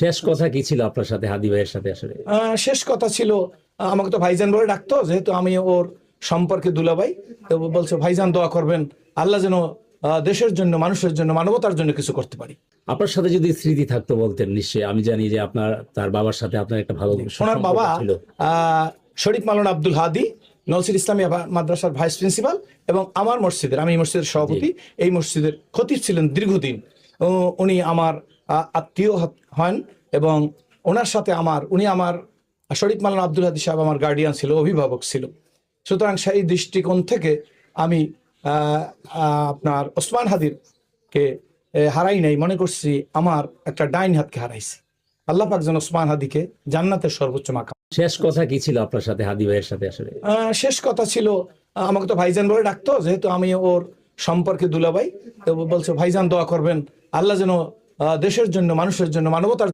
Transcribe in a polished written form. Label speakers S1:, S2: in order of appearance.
S1: শেষ কথা কি ছিল আপনার সাথে, হাদি ভাইয়ের সাথে আসলে?
S2: শেষ কথা ছিল, আমাকে তো ভাইজান বলে ডাকতো, যেহেতু আমি ওর সম্পর্কে দুলাভাই, তো বলছে ভাইজান দোয়া করবেন আল্লাহ যেন দেশের জন্য, মানুষের জন্য, মানবতার জন্য কিছু করতে পারি।
S1: আপনার সাথে যদি স্মৃতি থাকতো বলতেন নিশ্চয়ই। আমি জানি যে আপনার তার বাবার সাথে আপনার একটা ভালো
S2: ওনার
S1: সম্পর্ক
S2: বাবা
S1: ছিল।
S2: শরীফ মাওলানা আব্দুল হাদি, নলছির ইসলামিয়া মাদ্রাসার ভাইস প্রিন্সিপাল, এবং আমার মসজিদের, আমি এই মসজিদের সভাপতি, এই মসজিদের খতিব ছিলেন দীর্ঘদিন। উনি আমার আত্মীয় হন, এবং ওনার সাথে উনি আমার শরীফ মাওলানা আব্দুল হাদি সাহেব আমার গার্ডিয়ান ছিল, অভিভাবক ছিল। সুতরাং সেই দৃষ্টিকোণ থেকে আমি আপনার ওসমান হাদিরকে হারাই নাই, মনে করছি আমার একটা ডাইন হাতকে হারাইছি। আল্লাহ পাক যেন ওসমান হাদিকে জান্নাতের সর্বোচ্চ মাকাম।
S1: শেষ কথা কি ছিল আপনার সাথে, হাদি ভাইয়ের সাথে আসলে?
S2: শেষ কথা ছিল, আমাকে তো ভাইজান বলে ডাকতো, যেহেতু আমি ওর সম্পর্কে দুলাভাই, তো বলছে ভাইজান দোয়া করবেন আল্লাহ যেন দেশের জন্য, মানুষের জন্য, মানবতার